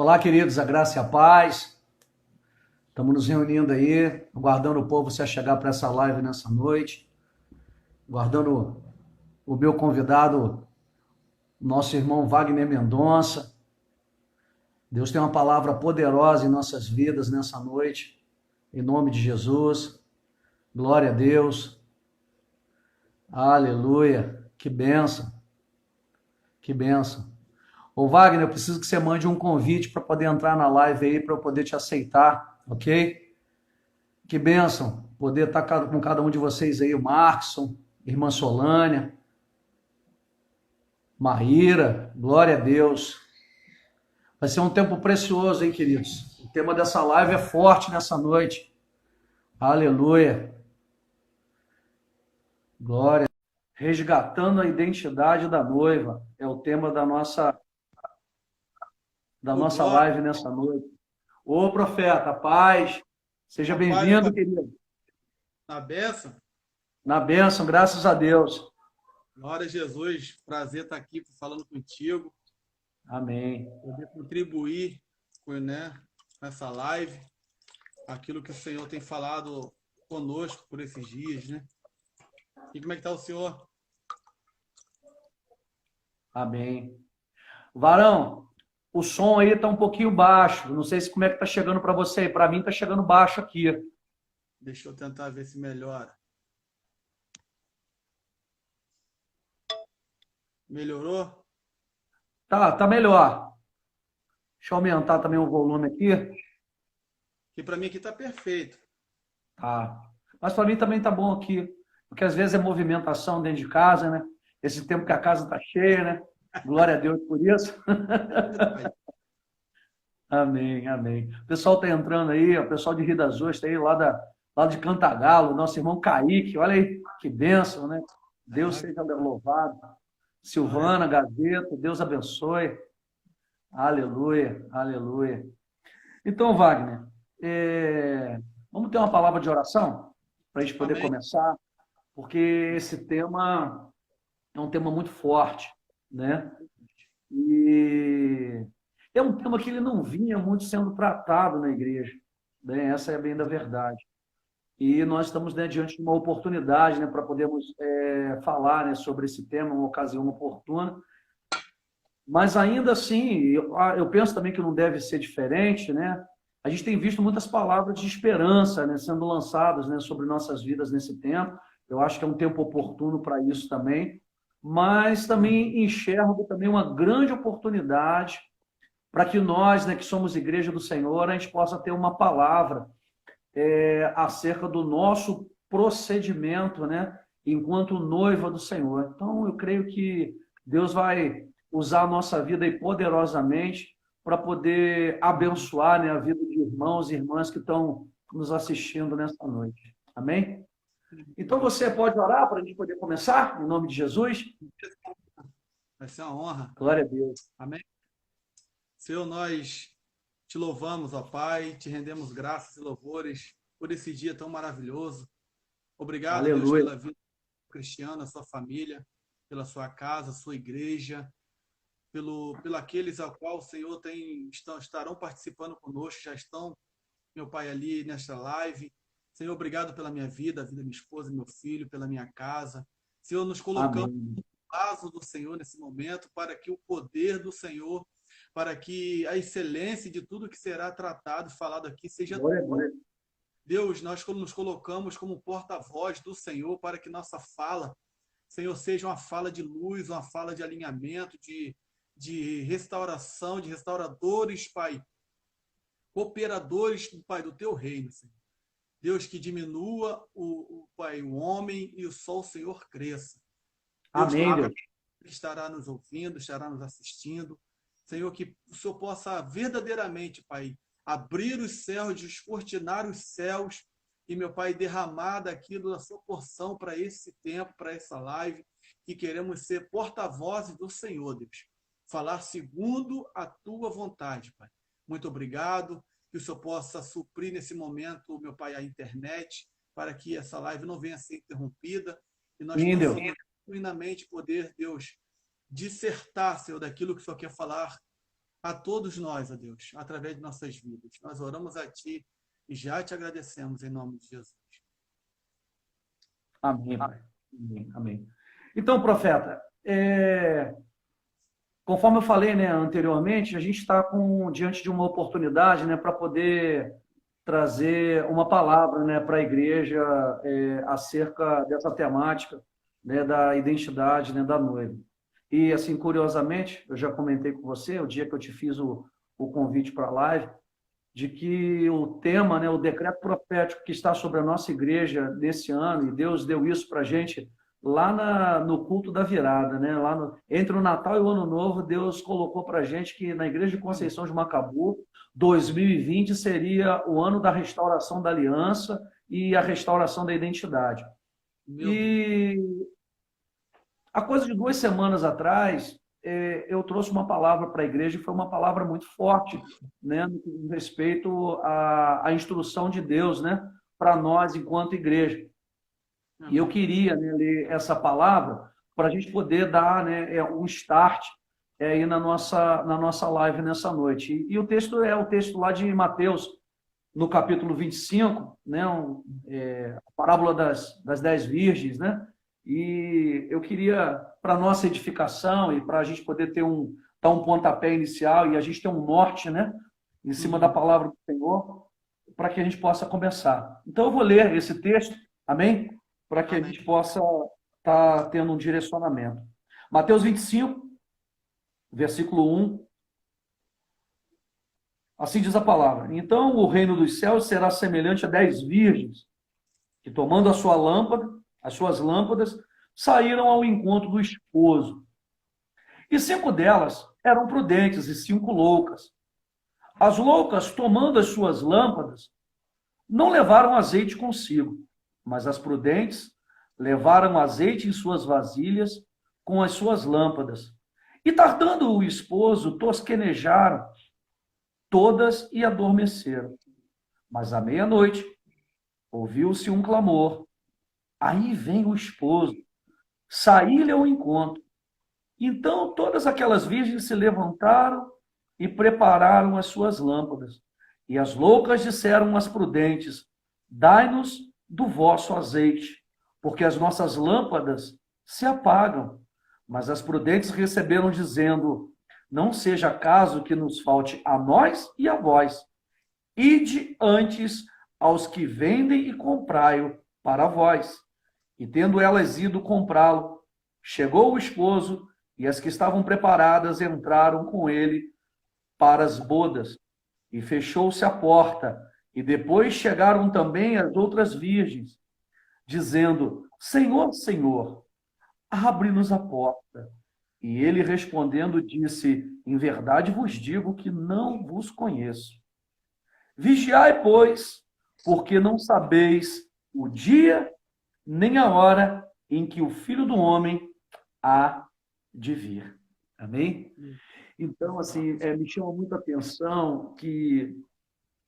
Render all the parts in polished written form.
Olá, queridos, a graça e a paz. Estamos nos reunindo aí, aguardando o povo se chegar para essa live nessa noite, aguardando o meu convidado, nosso irmão Wagner Mendonça. Deus tem uma palavra poderosa em nossas vidas nessa noite, em nome de Jesus. Glória a Deus. Aleluia. Que bênção, que bênção. Ô Wagner, eu preciso que você mande um convite para poder entrar na live aí, para eu poder te aceitar, ok? Que bênção poder estar com cada um de vocês aí, o Markson, irmã Solânia, Maíra, glória a Deus. Vai ser um tempo precioso, hein, queridos? O tema dessa live é forte nessa noite. Aleluia. Glória. Resgatando a identidade da noiva. É o tema da Ô, nossa Glória, live nessa noite. Ô, profeta, paz. Seja rapaz, bem-vindo, querido. na beça. Na bênção, graças a Deus. Glória a Jesus, prazer estar aqui falando contigo, Amém. poder contribuir com essa live, aquilo que o Senhor tem falado conosco por esses dias, né? E como é que está o Senhor? Amém. Varão, o som aí tá um pouquinho baixo. Não sei se como é que tá chegando para você. Para mim tá chegando baixo aqui. Deixa eu tentar ver se melhora. Melhorou? Tá melhor. Deixa eu aumentar também o volume aqui. Que para mim aqui está perfeito. Tá. Mas para mim também tá bom aqui, porque às vezes é movimentação dentro de casa, né? Esse tempo que a casa tá cheia, né? Glória a Deus por isso. É verdade. Amém, amém. O pessoal tá entrando aí, o pessoal de Rio das Ostras aí, lá de Cantagalo, nosso irmão Kaique, olha aí, que bênção, né? Deus Ah, seja louvado. glória a Silvana, Gazeta, Deus abençoe. Aleluia, aleluia. Então, Wagner, vamos ter uma palavra de oração para a gente poder Amém. começar, porque esse tema é um tema muito forte, né? E é um tema que ele não vinha muito sendo tratado na igreja, né? Essa é bem da verdade. E nós estamos, né, diante de uma oportunidade, né, para podermos falar, né, sobre esse tema, uma ocasião oportuna. Mas ainda assim, eu penso também que não deve ser diferente, né? A gente tem visto muitas palavras de esperança, né, sendo lançadas, né, sobre nossas vidas nesse tempo. Eu acho que é um tempo oportuno para isso também, mas também enxergo também uma grande oportunidade para que nós, né, que somos igreja do Senhor, a gente possa ter uma palavra acerca do nosso procedimento, né, enquanto noiva do Senhor. Então, eu creio que Deus vai usar a nossa vida aí poderosamente para poder abençoar, né, a vida de irmãos e irmãs que estão nos assistindo nesta noite. Amém? Então, você pode orar para a gente poder começar, em nome de Jesus? Vai ser uma honra. Glória a Deus. Amém. Senhor, nós te louvamos, ó Pai, te rendemos graças e louvores por esse dia tão maravilhoso. Obrigado, Deus, Aleluia. pela vida do Cristiano, a sua família, pela sua casa, sua igreja, pelo aqueles ao qual o Senhor estarão participando conosco, já estão, meu Pai, ali nesta live. Senhor, obrigado pela minha vida, a vida da minha esposa, meu filho, pela minha casa. Senhor, nos colocamos Amém. no vaso do Senhor nesse momento, para que o poder do Senhor, para que a excelência de tudo que será tratado e falado aqui seja Glória a tua. Deus. Deus, nós nos colocamos como porta-voz do Senhor para que nossa fala, Senhor, seja uma fala de luz, uma fala de alinhamento, de restauração, de restauradores, Pai, cooperadores, Pai, do teu reino, Senhor. Deus, que diminua Pai, o homem e só o Senhor cresça. Deus, que Amém, Deus. estará nos ouvindo, estará nos assistindo. Senhor, que o Senhor possa verdadeiramente, Pai, abrir os céus, descortinar os céus e, meu Pai, derramar daquilo da sua porção para esse tempo, para essa live, que queremos ser porta-vozes do Senhor, Deus. Falar segundo a tua vontade, Pai. Muito obrigado. Que o Senhor possa suprir nesse momento, meu Pai, a internet, para que essa live não venha a ser interrompida e nós Sim, Deus. possamos, plenamente, poder, Deus, dissertar, Senhor, daquilo que o Senhor quer falar a todos nós, ó Deus, através de nossas vidas. Nós oramos a Ti e já te agradecemos em nome de Jesus. Amém, Pai. Amém. Amém. Então, profeta, conforme eu falei, né, anteriormente, a gente está diante de uma oportunidade, né, para poder trazer uma palavra, né, para a igreja acerca dessa temática, né, da identidade, né, da noiva. E, assim, curiosamente, eu já comentei com você, o dia que eu te fiz o convite para a live, de que o tema, né, o decreto profético que está sobre a nossa igreja nesse ano, e Deus deu isso para a gente lá no culto da virada, né? Entre o Natal e o Ano Novo, Deus colocou para a gente que na Igreja de Conceição de Macabu, 2020 seria o ano da restauração da aliança e a restauração da identidade. E a coisa de 2 semanas atrás, eu trouxe uma palavra para a igreja, e foi uma palavra muito forte, né, no que diz respeito à instrução de Deus, né, para nós enquanto igreja. E eu queria, né, ler essa palavra para a gente poder dar, né, um start aí na nossa live nessa noite. E o texto é o texto lá de Mateus, no capítulo 25, né, a parábola das 10 virgens, né? E eu queria, para nossa edificação e para a gente poder dar um pontapé inicial e a gente ter um norte, né, em cima da palavra do Senhor, para que a gente possa começar. Então eu vou ler esse texto, amém? Para que a gente possa estar tendo um direcionamento. Mateus 25, versículo 1. Assim diz a palavra: então o reino dos céus será semelhante a 10 virgens, que tomando as suas lâmpadas, saíram ao encontro do esposo. E 5 delas eram prudentes e 5 loucas. As loucas, tomando as suas lâmpadas, não levaram azeite consigo, mas as prudentes levaram azeite em suas vasilhas com as suas lâmpadas. E tardando o esposo, tosquenejaram todas e adormeceram. Mas à meia-noite ouviu-se um clamor: aí vem o esposo, saí-lhe ao encontro. Então todas aquelas virgens se levantaram e prepararam as suas lâmpadas. E as loucas disseram às prudentes: dai-nos do vosso azeite, porque as nossas lâmpadas se apagam. Mas as prudentes receberam, dizendo: não seja caso que nos falte a nós e a vós. Ide antes aos que vendem e comprai-o para vós. E tendo elas ido comprá-lo, chegou o esposo, e as que estavam preparadas entraram com ele para as bodas. E fechou-se a porta. E depois chegaram também as outras virgens, dizendo: Senhor, Senhor, abre-nos a porta. E ele respondendo disse: em verdade vos digo que não vos conheço. Vigiai, pois, porque não sabeis o dia nem a hora em que o Filho do Homem há de vir. Amém? Então, assim, me chama muita atenção que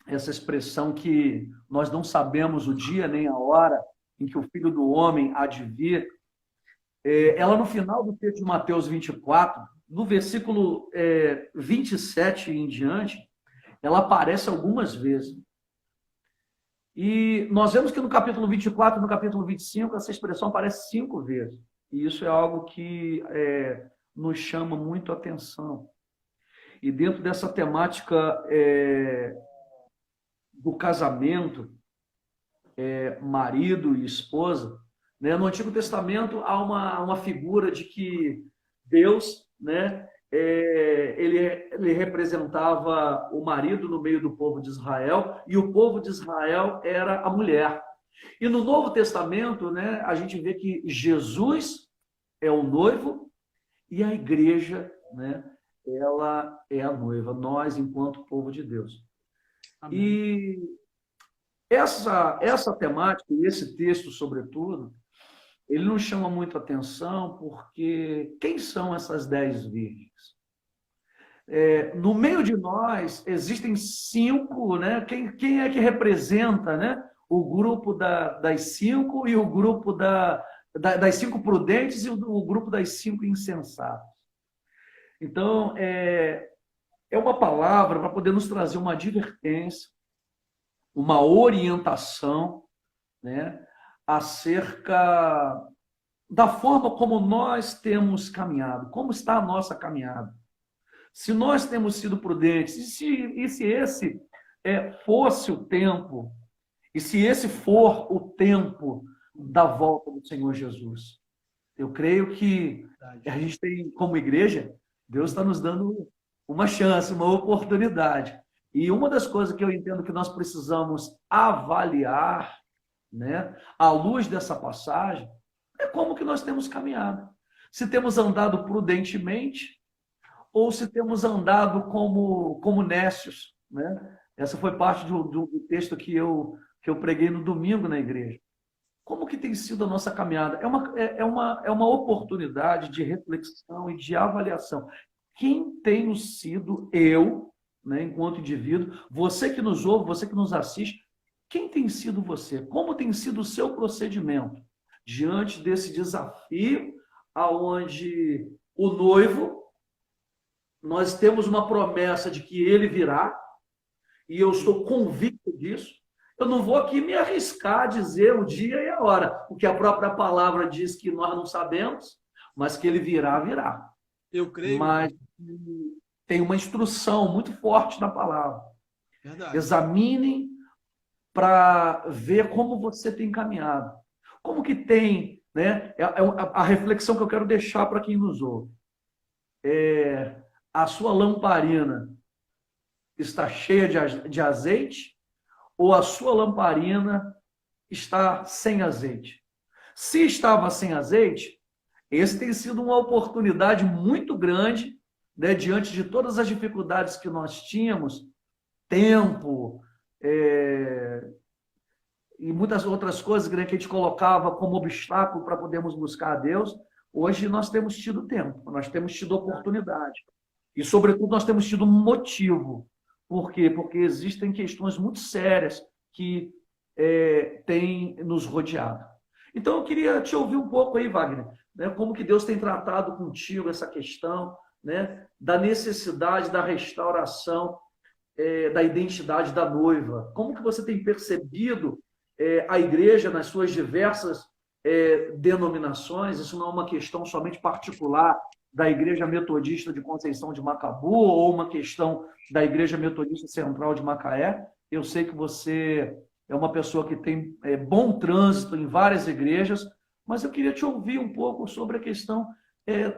essa expressão que nós não sabemos o dia nem a hora em que o Filho do Homem há de vir, ela no final do texto de Mateus 24, no versículo 27 em diante, ela aparece algumas vezes. E nós vemos que no capítulo 24 e no capítulo 25, essa expressão aparece 5 vezes. E isso é algo que nos chama muito a atenção. E dentro dessa temática do casamento, marido e esposa, né, no Antigo Testamento há uma figura de que Deus, né, ele representava o marido no meio do povo de Israel, e o povo de Israel era a mulher. E no Novo Testamento, né, a gente vê que Jesus é o noivo e a igreja, né, ela é a noiva, nós enquanto povo de Deus. Amém. E essa temática, e esse texto, sobretudo, ele nos chama muito a atenção porque quem são essas 10 virgens? No meio de nós existem 5, né? Quem é que representa, né, o grupo das 5 e o grupo das 5 prudentes e o grupo das 5 insensatas? Então, é uma palavra para poder nos trazer uma advertência, uma orientação, né, acerca da forma como nós temos caminhado, como está a nossa caminhada. Se nós temos sido prudentes, e se esse fosse o tempo, e se esse for o tempo da volta do Senhor Jesus. Eu creio que a gente tem, como igreja, Deus está nos dando uma chance, uma oportunidade. E uma das coisas que eu entendo que nós precisamos avaliar, né, à luz dessa passagem, é como que nós temos caminhado. Se temos andado prudentemente ou se temos andado como nécios, né? Essa foi parte do texto que eu preguei no domingo na igreja. Como que tem sido a nossa caminhada? É uma oportunidade de reflexão e de avaliação. Quem tenho sido eu, né, enquanto indivíduo, você que nos ouve, você que nos assiste, quem tem sido você? Como tem sido o seu procedimento diante desse desafio aonde o noivo, nós temos uma promessa de que ele virá, e eu estou convicto disso. Eu não vou aqui me arriscar a dizer o dia e a hora, porque a própria palavra diz que nós não sabemos, mas que ele virá, virá. Eu creio, meu Mas pastor. tem uma instrução muito forte na palavra. Verdade. Examinem para ver como você tem caminhado. Como que tem, né? A reflexão que eu quero deixar para quem nos ouve. A sua lamparina está cheia de azeite ou a sua lamparina está sem azeite? Se estava sem azeite, esse tem sido uma oportunidade muito grande, né, diante de todas as dificuldades que nós tínhamos, tempo, e muitas outras coisas, né, que a gente colocava como obstáculo para podermos buscar a Deus. Hoje nós temos tido tempo, nós temos tido oportunidade. E, sobretudo, nós temos tido motivo. Por quê? Porque existem questões muito sérias que têm nos rodeado. Então, eu queria te ouvir um pouco aí, Wagner, né, como que Deus tem tratado contigo essa questão, né, da necessidade da restauração da identidade da noiva. Como que você tem percebido a igreja nas suas diversas denominações? Isso não é uma questão somente particular da Igreja Metodista de Conceição de Macabu ou uma questão da Igreja Metodista Central de Macaé. Eu sei que você é uma pessoa que tem bom trânsito em várias igrejas, mas eu queria te ouvir um pouco sobre a questão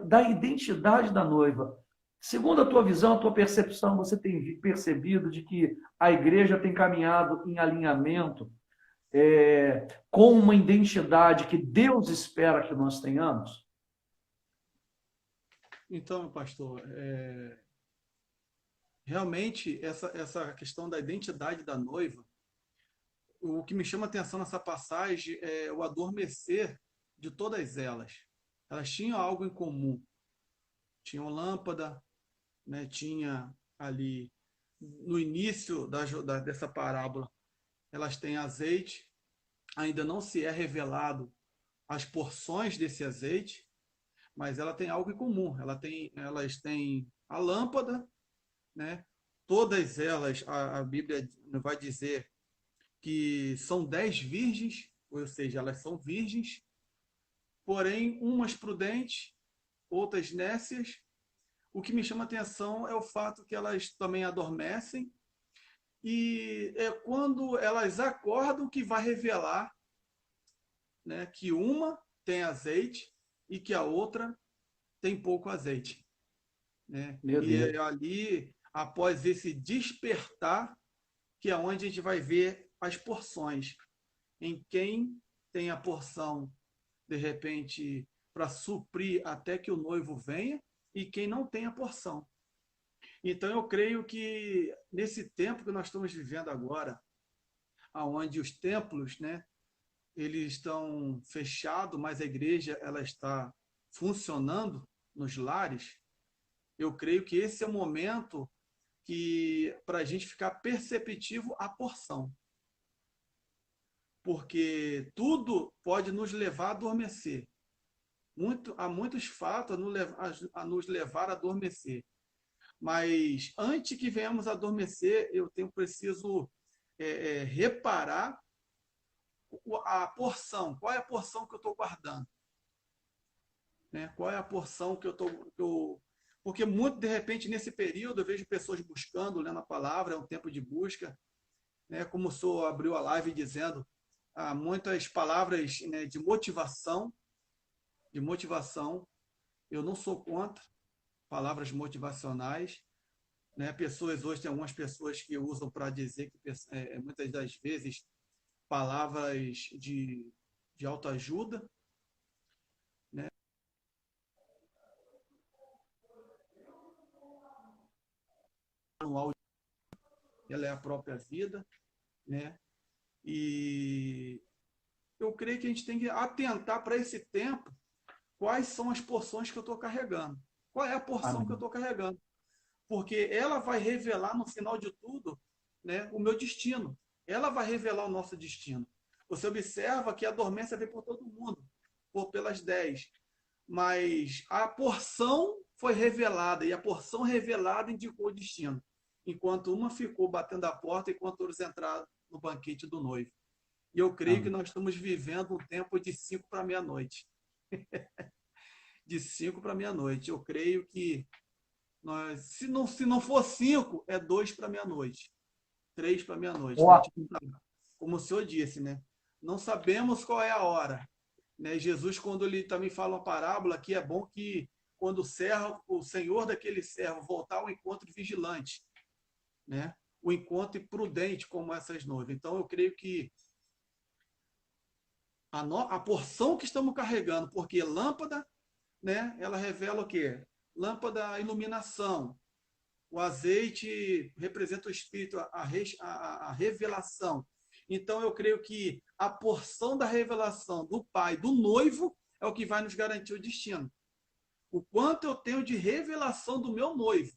da identidade da noiva. Segundo a tua visão, a tua percepção, você tem percebido de que a igreja tem caminhado em alinhamento com uma identidade que Deus espera que nós tenhamos? Então, meu pastor, realmente essa questão da identidade da noiva, o que me chama a atenção nessa passagem é o adormecer de todas elas. Elas tinham algo em comum. Tinham lâmpada, né? Tinha ali, no início dessa parábola, elas têm azeite, ainda não se é revelado as porções desse azeite, mas ela tem algo em comum. Elas têm a lâmpada, né? Todas elas, a Bíblia vai dizer que são 10 virgens, ou seja, elas são virgens, porém, umas prudentes, outras nécias. O que me chama a atenção é o fato que elas também adormecem, e é quando elas acordam que vai revelar, né, que uma tem azeite e que a outra tem pouco azeite, né? Meu E Deus. é ali, após esse despertar, que é onde a gente vai ver as porções, em quem tem a porção, de repente, para suprir até que o noivo venha, e quem não tem a porção. Então, eu creio que nesse tempo que nós estamos vivendo agora, onde os templos, né, eles estão fechados, mas a igreja ela está funcionando nos lares, eu creio que esse é o momento que para a gente ficar perceptivo a porção. Porque tudo pode nos levar a adormecer. Há muitos fatos a nos levar a adormecer. Mas antes que venhamos adormecer, eu preciso reparar a porção. Qual é a porção que eu estou guardando? Né? Qual é a porção que eu estou... Porque muito, de repente, nesse período, eu vejo pessoas buscando, lendo a palavra, é um tempo de busca, né? Como o senhor abriu a live dizendo, há muitas palavras, né, de motivação, eu não sou contra palavras motivacionais, né? Pessoas hoje, tem algumas pessoas que usam para dizer que, muitas das vezes, palavras de autoajuda, né? Ela é a própria vida, né? E eu creio que a gente tem que atentar para esse tempo quais são as porções que eu estou carregando. Qual é a porção que eu Amém. estou carregando? Porque ela vai revelar no final de tudo, né, o meu destino. Ela vai revelar o nosso destino. Você observa que a dormência vem por todo mundo, pelas 10. Mas a porção foi revelada, e a porção revelada indicou o destino. Enquanto uma ficou batendo a porta, enquanto outros entraram no banquete do noivo. E eu creio que nós estamos vivendo um tempo de 5 para meia-noite. De 5 para meia-noite. Eu creio que se não for 5, é 2 para meia-noite. 3 para meia-noite. Né? Como o senhor disse, né? Não sabemos qual é a hora. Né? Jesus, quando ele também fala uma parábola, que é bom que quando o senhor daquele servo voltar ao encontro vigilante, né? O encontro prudente como essas noivas. Então, eu creio que a porção que estamos carregando, porque lâmpada, né? Ela revela o quê? Lâmpada, iluminação. O azeite representa o Espírito, a revelação. Então, eu creio que a porção da revelação do Pai, do noivo, é o que vai nos garantir o destino. O quanto eu tenho de revelação do meu noivo,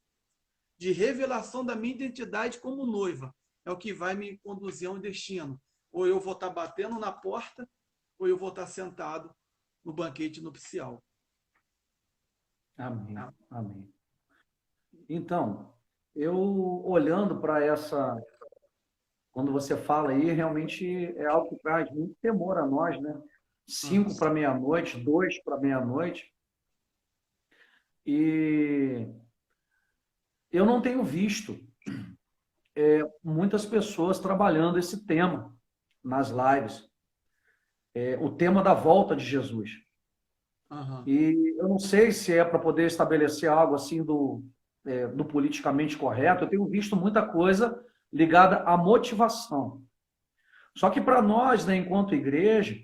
de revelação da minha identidade como noiva, é o que vai me conduzir a um destino. Ou eu vou estar batendo na porta, ou eu vou estar sentado no banquete nupcial. Amém. Amém. Então, eu olhando para essa, quando você fala aí, realmente é algo que traz muito temor a nós, né? 5 para meia-noite, 2 para meia-noite. E eu não tenho visto muitas pessoas trabalhando esse tema nas lives. O tema da volta de Jesus. E eu não sei se é para poder estabelecer algo assim do politicamente correto. Eu tenho visto muita coisa ligada à motivação. Só que para nós, né, enquanto igreja,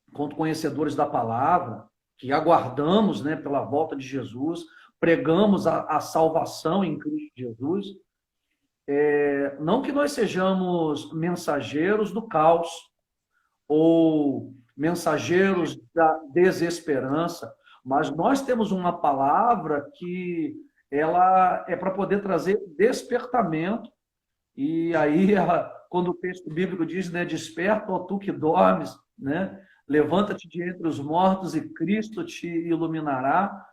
enquanto conhecedores da palavra, que aguardamos, né, pela volta de Jesus, pregamos a salvação em Cristo Jesus, não que nós sejamos mensageiros do caos ou mensageiros da desesperança, mas nós temos uma palavra que ela é para poder trazer despertamento. E aí, quando o texto bíblico diz, né, desperta, ó tu que dormes, né, levanta-te de entre os mortos e Cristo te iluminará,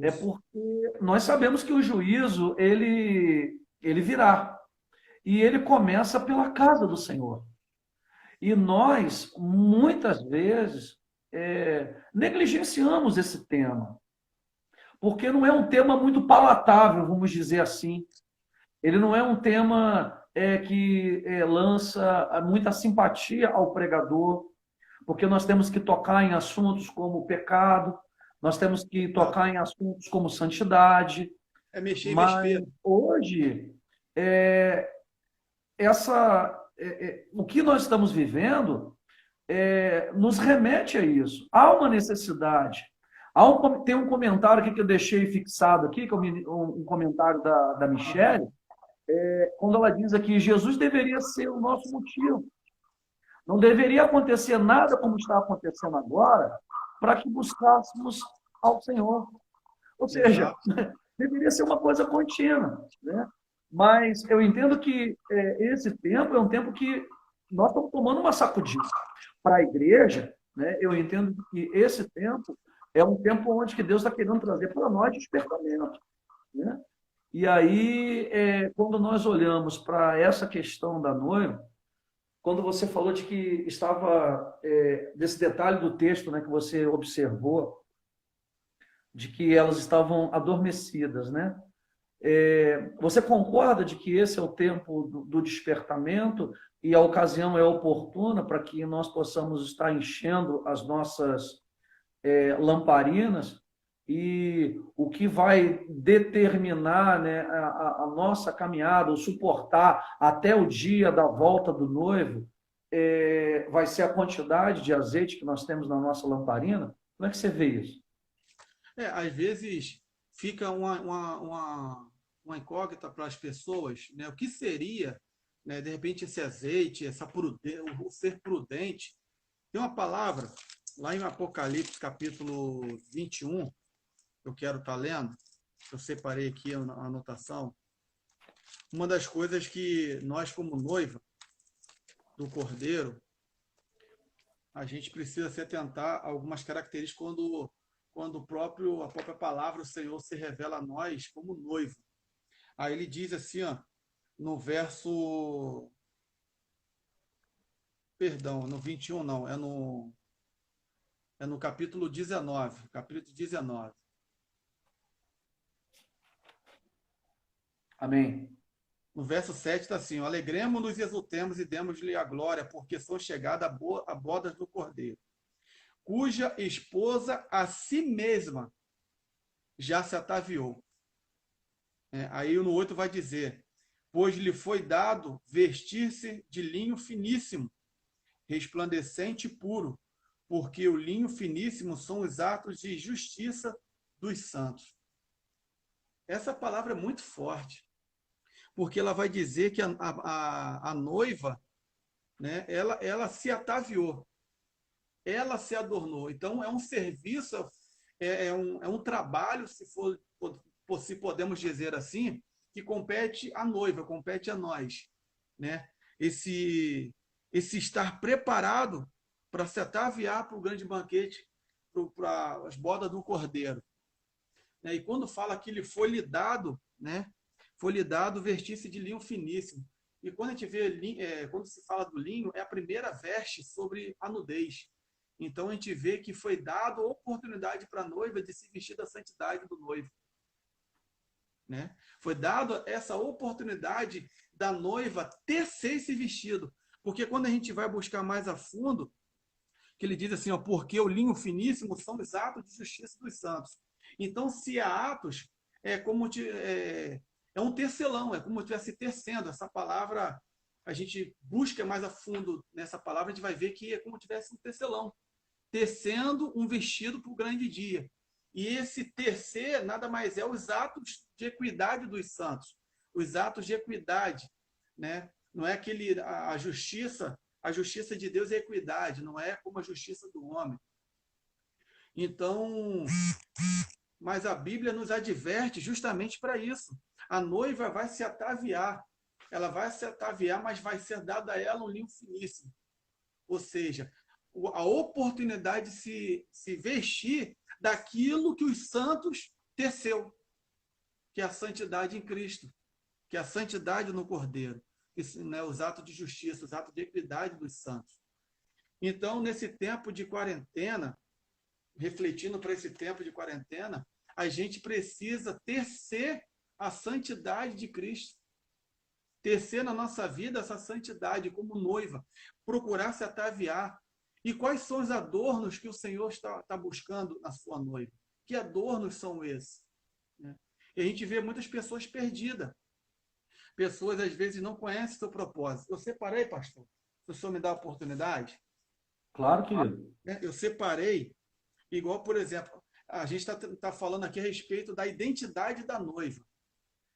é porque nós sabemos que o juízo, ele virá. E ele começa pela casa do Senhor. E nós, muitas vezes, negligenciamos esse tema, porque não é um tema muito palatável, vamos dizer assim. Ele não é um tema que lança muita simpatia ao pregador, porque nós temos que tocar em assuntos como pecado, nós temos que tocar em assuntos como santidade. Mexer em mas vespeiro. hoje, o que nós estamos vivendo nos remete a isso. Há uma necessidade. Tem um comentário aqui que eu deixei fixado aqui, que é um comentário da Michele, quando ela diz aqui, Jesus deveria ser o nosso motivo. Não deveria acontecer nada como está acontecendo agora para que buscássemos ao Senhor. Ou seja, deveria ser uma coisa contínua, né? Mas eu entendo que esse tempo é um tempo que nós estamos tomando uma sacudida. Para a igreja, né, eu entendo que esse tempo é um tempo onde que Deus está querendo trazer para nós despertamento, né? E aí, quando nós olhamos para essa questão da noiva, quando você falou de que estava, desse detalhe do texto, né, que você observou, de que elas estavam adormecidas, né? Você concorda de que esse é o tempo do despertamento e a ocasião é oportuna para que nós possamos estar enchendo as nossas lamparinas e o que vai determinar, né, a nossa caminhada, o suportar até o dia da volta do noivo, vai ser a quantidade de azeite que nós temos na nossa lamparina? Como é que você vê isso? Às vezes fica uma incógnita para as pessoas, né? O que seria, né, de repente, esse azeite, o ser prudente. Tem uma palavra lá em Apocalipse, capítulo 21, eu quero estar lendo, eu separei aqui a anotação. Uma das coisas que nós, como noiva do Cordeiro, a gente precisa se atentar a algumas características quando a própria palavra do Senhor se revela a nós como noivo. Aí ele diz assim, ó, no verso, perdão, no 21 não, é no capítulo 19, capítulo 19. Amém. No verso 7 está assim, alegremos-nos e exultemos e demos-lhe a glória, porque são chegadas a bodas do Cordeiro, cuja esposa a si mesma já se ataviou. Aí no 8 vai dizer, pois lhe foi dado vestir-se de linho finíssimo, resplandecente e puro, porque o linho finíssimo são os atos de justiça dos santos. Essa palavra é muito forte, porque ela vai dizer que a noiva, né, ela se ataviou, ela se adornou. Então, é um serviço, é um trabalho, se podemos dizer assim, que compete à noiva, compete a nós, né? Esse estar preparado para se ataviar para o grande banquete, para as bodas do Cordeiro. E quando fala que lhe foi lhe dado, né? Foi lhe dado vestir-se de linho finíssimo. E quando a gente vê, quando se fala do linho, é a primeira veste sobre a nudez. Então a gente vê que foi dado a oportunidade para a noiva de se vestir da santidade do noivo. Né? Foi dado essa oportunidade da noiva tecer esse vestido. Porque quando a gente vai buscar mais a fundo, que ele diz assim, ó, porque o linho finíssimo são os atos de justiça dos santos. Então, se há atos, é um tecelão, é como se estivesse tecendo. Essa palavra, a gente busca mais a fundo nessa palavra, a gente vai ver que é como se tivesse um tecelão, tecendo um vestido para o grande dia. E esse tecer nada mais é os atos de equidade dos santos, os atos de equidade, né? Não é a justiça de Deus é equidade, não é como a justiça do homem. Então, mas a Bíblia nos adverte justamente para isso. A noiva vai se ataviar, ela vai se ataviar, mas vai ser dada a ela um linho finíssimo. Ou seja, a oportunidade de se vestir daquilo que os santos teceu, que é a santidade em Cristo, que é a santidade no Cordeiro, né, os atos de justiça, os atos de equidade dos santos. Então, nesse tempo de quarentena, refletindo para esse tempo de quarentena, a gente precisa tecer a santidade de Cristo, tecer na nossa vida essa santidade como noiva, procurar se ataviar. E quais são os adornos que o Senhor está buscando na sua noiva? Que adornos são esses? E a gente vê muitas pessoas perdidas. Pessoas, às vezes, não conhecem o seu propósito. Eu separei, pastor, se o senhor me dá a oportunidade. Claro, querido. Eu separei, igual, por exemplo, a gente está falando aqui a respeito da identidade da noiva.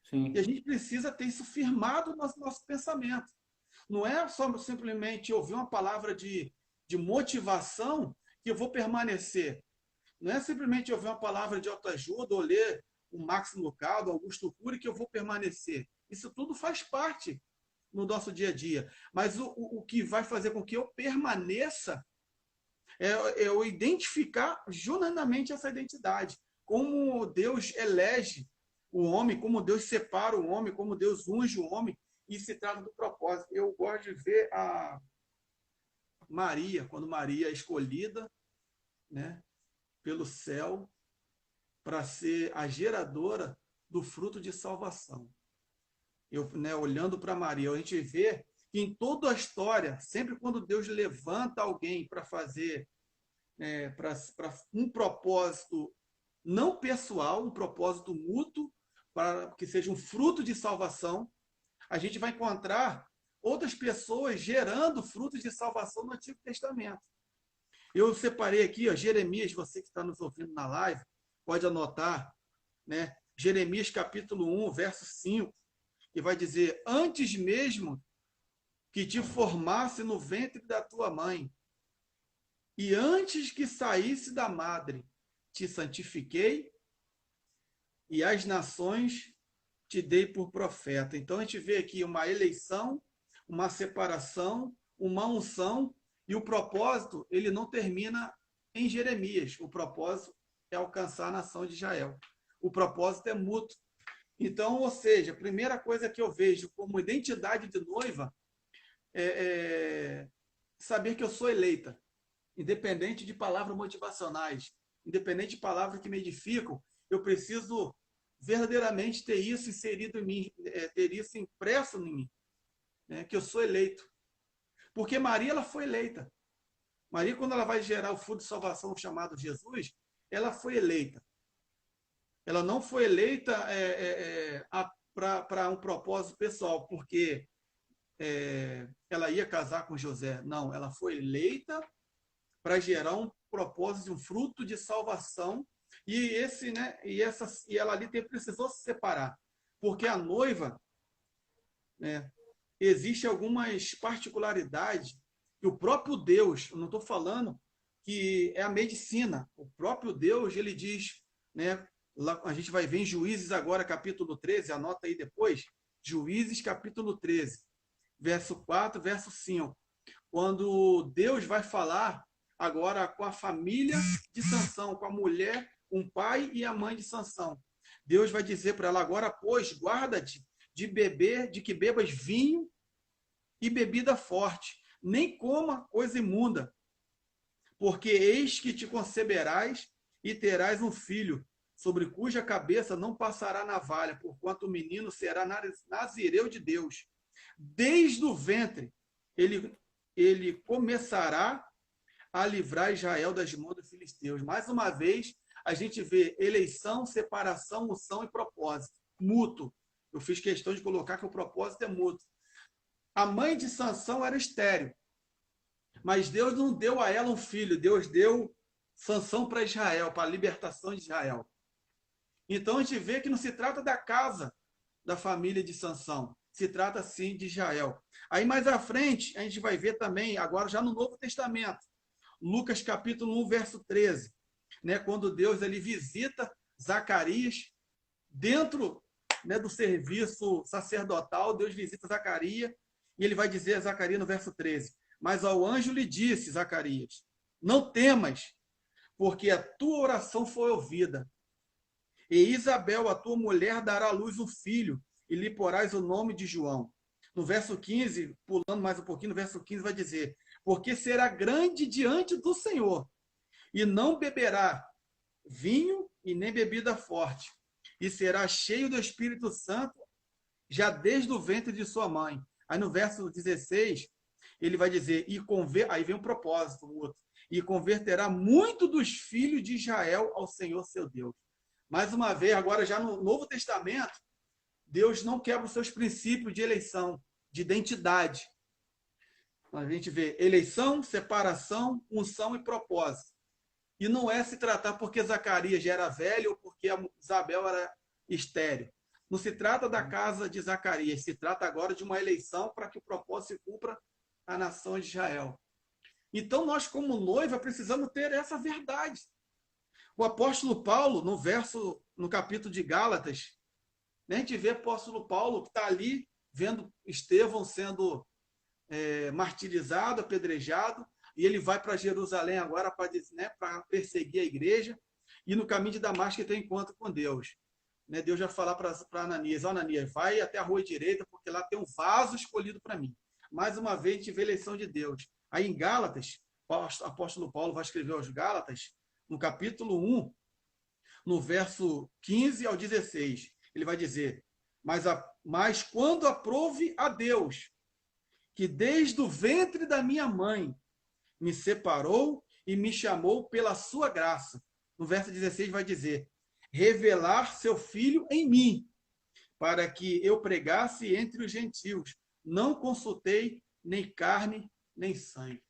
Sim. E a gente precisa ter isso firmado no nosso pensamento. Não é só simplesmente ouvir uma palavra de motivação que eu vou permanecer. Não é simplesmente ouvir uma palavra de autoajuda ou ler o Máximo Lucado, Augusto Cury, que eu vou permanecer. Isso tudo faz parte no nosso dia a dia. Mas o que vai fazer com que eu permaneça é eu identificar genuinamente essa identidade. Como Deus elege o homem, como Deus separa o homem, como Deus unge o homem, e se trata do propósito. Eu gosto de ver a Maria, quando Maria é escolhida, né, pelo céu para ser a geradora do fruto de salvação. Eu, né, olhando para Maria, a gente vê que em toda a história, sempre quando Deus levanta alguém para fazer para um propósito não pessoal, um propósito mútuo, para que seja um fruto de salvação, a gente vai encontrar outras pessoas gerando frutos de salvação no Antigo Testamento. Eu separei aqui, ó, Jeremias, você que está nos ouvindo na live, pode anotar, né? Jeremias capítulo 1, verso 5, que vai dizer: antes mesmo que te formasse no ventre da tua mãe, e antes que saísse da madre, te santifiquei, e as nações te dei por profeta. Então a gente vê aqui uma eleição, uma separação, uma unção, e o propósito, ele não termina em Jeremias. O propósito é alcançar a nação de Israel. O propósito é mútuo. Então, ou seja, a primeira coisa que eu vejo como identidade de noiva é saber que eu sou eleita, independente de palavras motivacionais, independente de palavras que me edificam, eu preciso verdadeiramente ter isso inserido em mim, ter isso impresso em mim, né, que eu sou eleito. Porque Maria, ela foi eleita. Maria, quando ela vai gerar o fruto de salvação chamado Jesus, ela foi eleita. Ela não foi eleita para um propósito pessoal, porque ela ia casar com José. Não, ela foi eleita para gerar um propósito de um fruto de salvação, e ela ali precisou se separar, porque a noiva, né, existe algumas particularidades que o próprio Deus, eu não estou falando que é a medicina, o próprio Deus, ele diz, né, lá, a gente vai ver em Juízes agora, capítulo 13, anota aí depois, Juízes capítulo 13, verso 4, verso 5, quando Deus vai falar agora com a família de Sansão, com a mulher, um pai e a mãe de Sansão. Deus vai dizer para ela: agora, pois, guarda-te de que bebas vinho e bebida forte, nem coma coisa imunda, porque eis que te conceberás e terás um filho, sobre cuja cabeça não passará navalha, porquanto o menino será nazireu de Deus. Desde o ventre ele começará a livrar Israel das mãos dos filisteus. Mais uma vez, a gente vê eleição, separação, unção e propósito. Mútuo. Eu fiz questão de colocar que o propósito é mútuo. A mãe de Sansão era estéril, mas Deus não deu a ela um filho, Deus deu Sansão para Israel, para a libertação de Israel. Então a gente vê que não se trata da casa da família de Sansão, se trata sim de Israel. Aí mais à frente, a gente vai ver também, agora já no Novo Testamento, Lucas capítulo 1, verso 13, né, quando Deus ele visita Zacarias dentro, né, do serviço sacerdotal. Deus visita Zacarias e ele vai dizer a Zacarias no verso 13: mas ao anjo lhe disse, Zacarias, não temas, porque a tua oração foi ouvida. E Isabel, a tua mulher, dará à luz um filho, e lhe porás o nome de João. No verso 15, pulando mais um pouquinho, no verso 15 vai dizer: porque será grande diante do Senhor, e não beberá vinho e nem bebida forte, e será cheio do Espírito Santo já desde o ventre de sua mãe. Aí no verso 16, ele vai dizer, aí vem um propósito, o outro, e converterá muito dos filhos de Israel ao Senhor seu Deus. Mais uma vez, agora já no Novo Testamento, Deus não quebra os seus princípios de eleição, de identidade. A gente vê eleição, separação, unção e propósito. E não é se tratar porque Zacarias já era velho ou porque Isabel era estéril. Não se trata da casa de Zacarias, se trata agora de uma eleição para que o propósito se cumpra a nação de Israel. Então, nós, como noiva, precisamos ter essa verdade. O apóstolo Paulo, no capítulo de Gálatas, né, a gente vê o apóstolo Paulo que está ali vendo Estevão sendo martirizado, apedrejado, e ele vai para Jerusalém agora para perseguir a igreja, e no caminho de Damasco ele tem encontro com Deus. né, Deus vai falar para Ananias, ó, Ananias, vai até a rua direita, porque lá tem um vaso escolhido para mim. Mais uma vez, a gente vê a eleição de Deus. Aí em Gálatas, o apóstolo Paulo vai escrever aos Gálatas, no capítulo 1, no verso 15 ao 16, ele vai dizer, mas quando aprove a Deus, que desde o ventre da minha mãe me separou e me chamou pela sua graça. No verso 16 vai dizer, revelar seu filho em mim, para que eu pregasse entre os gentios. Não consultei nem carne, nem sangue.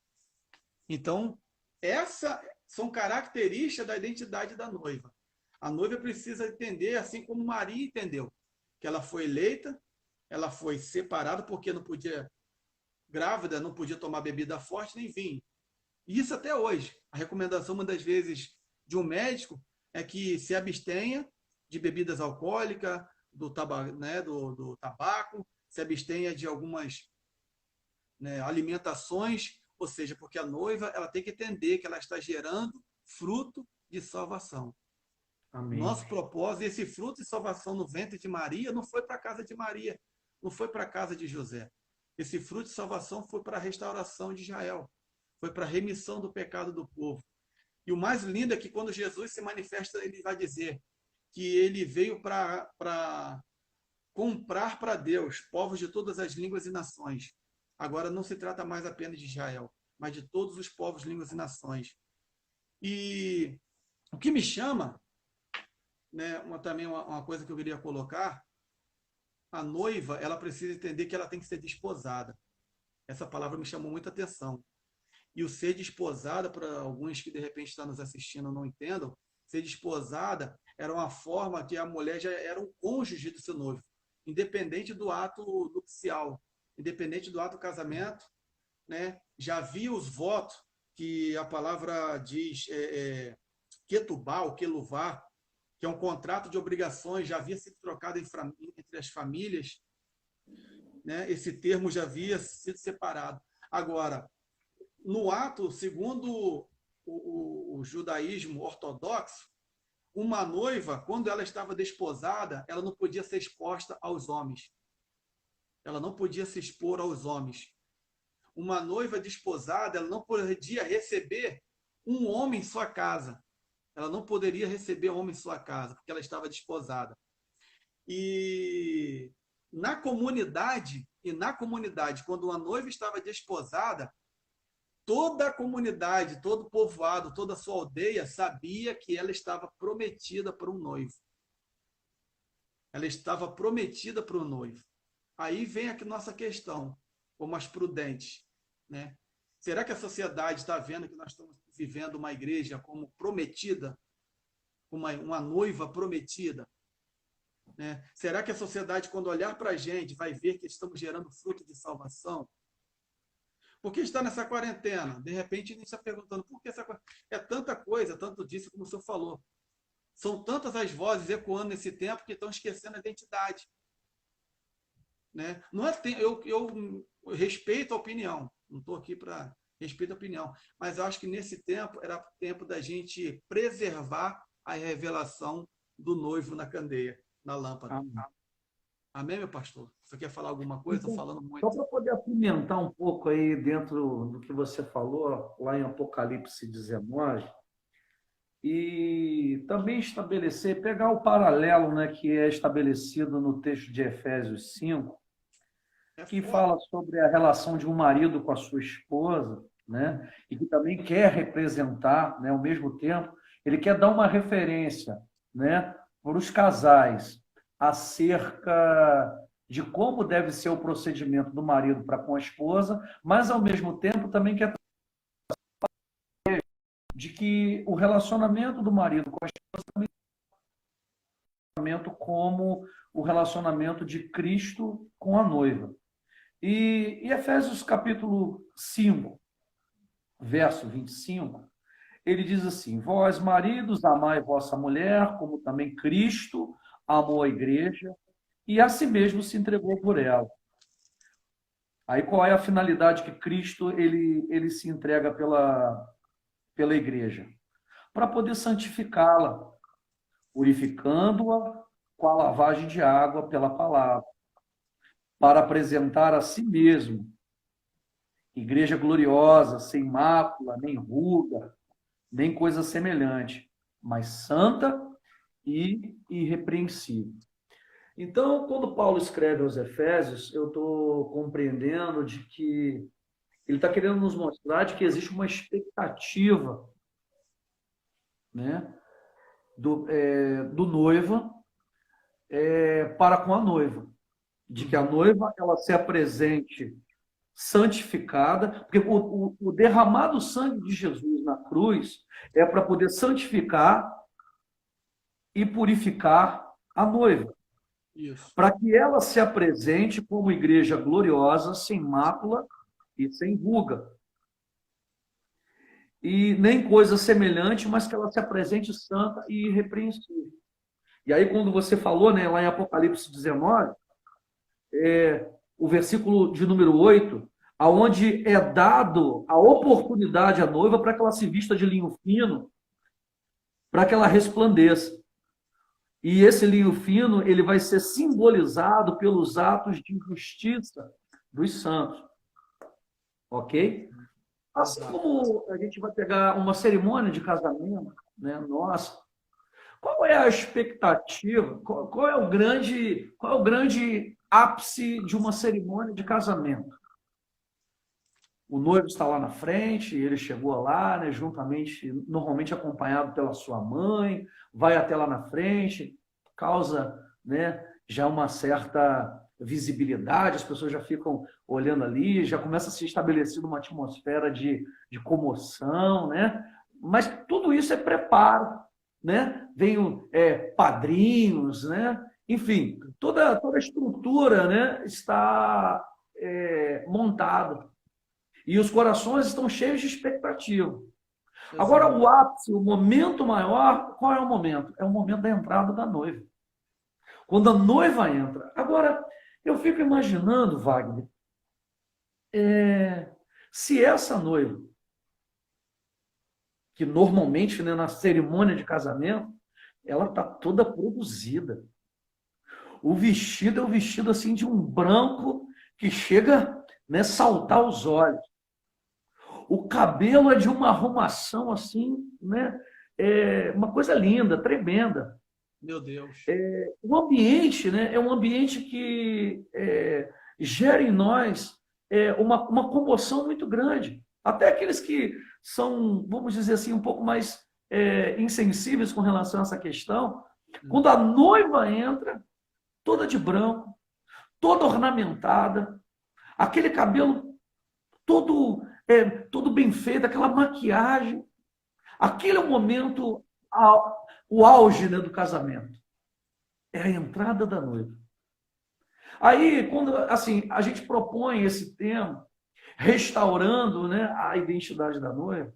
Então, essas são características da identidade da noiva. A noiva precisa entender, assim como Maria entendeu, que ela foi eleita, ela foi separada porque não podia, grávida, não podia tomar bebida forte nem vinho. E isso até hoje. A recomendação, muitas vezes, de um médico é que se abstenha de bebidas alcoólicas, do tabaco, se abstenha de algumas, né, alimentações, ou seja, porque a noiva ela tem que entender que ela está gerando fruto de salvação. Amém. Nosso propósito, esse fruto de salvação no ventre de Maria, não foi para a casa de Maria, não foi para a casa de José. Esse fruto de salvação foi para a restauração de Israel, foi para a remissão do pecado do povo. E o mais lindo é que quando Jesus se manifesta, ele vai dizer que ele veio para comprar para Deus povos de todas as línguas e nações. Agora não se trata mais apenas de Israel, mas de todos os povos, línguas e nações. E o que me chama, né, também uma coisa que eu queria colocar, a noiva, ela precisa entender que ela tem que ser desposada. Essa palavra me chamou muita atenção. E o ser desposada, para alguns que de repente estão nos assistindo não entendam, ser desposada era uma forma que a mulher já era um cônjuge do seu noivo, independente do ato nupcial, independente do ato do casamento, né? Já havia os votos que a palavra diz ketubá ou keluvá, que é um contrato de obrigações, já havia sido trocado entre as famílias, né? Esse termo já havia sido separado. Agora, no ato, segundo o judaísmo ortodoxo, uma noiva, quando ela estava desposada, ela não podia ser exposta aos homens. Ela não podia se expor aos homens. Uma noiva desposada, ela não podia receber um homem em sua casa. Ela não poderia receber um homem em sua casa, porque ela estava desposada. E na comunidade, quando uma noiva estava desposada, toda a comunidade, todo o povoado, toda a sua aldeia sabia que ela estava prometida para um noivo. Ela estava prometida para um noivo. Aí vem aqui nossa questão, como as prudentes, né? Será que a sociedade está vendo que nós estamos vivendo uma igreja como prometida, uma noiva prometida? Né? Será que a sociedade, quando olhar para a gente, vai ver que estamos gerando fruto de salvação? Por que está nessa quarentena? De repente, a gente está perguntando por que essa quarentena? É tanta coisa, tanto disso como o senhor falou. São tantas as vozes ecoando nesse tempo que estão esquecendo a identidade. Né? Não é, eu respeito a opinião, não estou aqui para respeito a opinião, mas eu acho que nesse tempo era tempo da gente preservar a revelação do noivo na candeia, na lâmpada. Amém. Amém, meu pastor? Você quer falar alguma coisa? Estou falando muito. Só para poder apimentar um pouco aí dentro do que você falou, lá em Apocalipse 19, e também estabelecer, pegar o paralelo, né, que é estabelecido no texto de Efésios 5, que fala sobre a relação de um marido com a sua esposa, né, e que também quer representar, né, ao mesmo tempo, ele quer dar uma referência, né, para os casais acerca de como deve ser o procedimento do marido para com a esposa, mas, ao mesmo tempo, também quer de que o relacionamento do marido com a esposa também é um relacionamento como o relacionamento de Cristo com a noiva. E Efésios capítulo 5, verso 25, ele diz assim: vós, maridos, amai vossa mulher, como também Cristo amou a igreja e a si mesmo se entregou por ela. Aí qual é a finalidade que Cristo ele se entrega pela igreja? Para poder santificá-la, purificando-a com a lavagem de água pela palavra, para apresentar a si mesmo igreja gloriosa, sem mácula, nem ruga, nem coisa semelhante, mas santa e irrepreensível. Então, quando Paulo escreve aos Efésios, eu estou compreendendo de que ele está querendo nos mostrar de que existe uma expectativa, né, do noivo para com a noiva, de que a noiva ela se apresente santificada, porque o derramado sangue de Jesus na cruz é para poder santificar e purificar a noiva, Isso. para que ela se apresente como igreja gloriosa, sem mácula e sem ruga. E nem coisa semelhante, mas que ela se apresente santa e irrepreensível. E aí, quando você falou, né, lá em Apocalipse 19, o versículo de número 8, aonde é dado a oportunidade à noiva para que ela se vista de linho fino, para que ela resplandeça. E esse linho fino, ele vai ser simbolizado pelos atos de justiça dos santos. Ok? Assim como a gente vai pegar uma cerimônia de casamento, né, nossa, qual é a expectativa? Qual é o grande ápice de uma cerimônia de casamento? O noivo está lá na frente, ele chegou lá, né, juntamente, normalmente acompanhado pela sua mãe, vai até lá na frente, causa, né, já uma certa visibilidade, as pessoas já ficam olhando ali, já começa a se estabelecer uma atmosfera de comoção, né? Mas tudo isso é preparo, né? Vem padrinhos, né? Enfim, toda a estrutura, né, está montada. E os corações estão cheios de expectativa. Agora, o ápice, o momento maior, qual é o momento? É o momento da entrada da noiva. Quando a noiva entra. Agora, eu fico imaginando, Wagner, se essa noiva, que normalmente, né, na cerimônia de casamento, ela está toda produzida. O vestido é um vestido assim de um branco que chega, né, saltar os olhos. O cabelo é de uma arrumação assim, né? Uma coisa linda, tremenda. Meu Deus. O ambiente, né, é um ambiente que gera em nós uma comoção muito grande. Até aqueles que são, vamos dizer assim, um pouco mais insensíveis com relação a essa questão, quando a noiva entra, toda de branco, toda ornamentada, aquele cabelo todo bem feito, aquela maquiagem. Aquele é o momento, o auge, né, do casamento. É a entrada da noiva. Aí, quando assim, a gente propõe esse tema, restaurando, né, a identidade da noiva,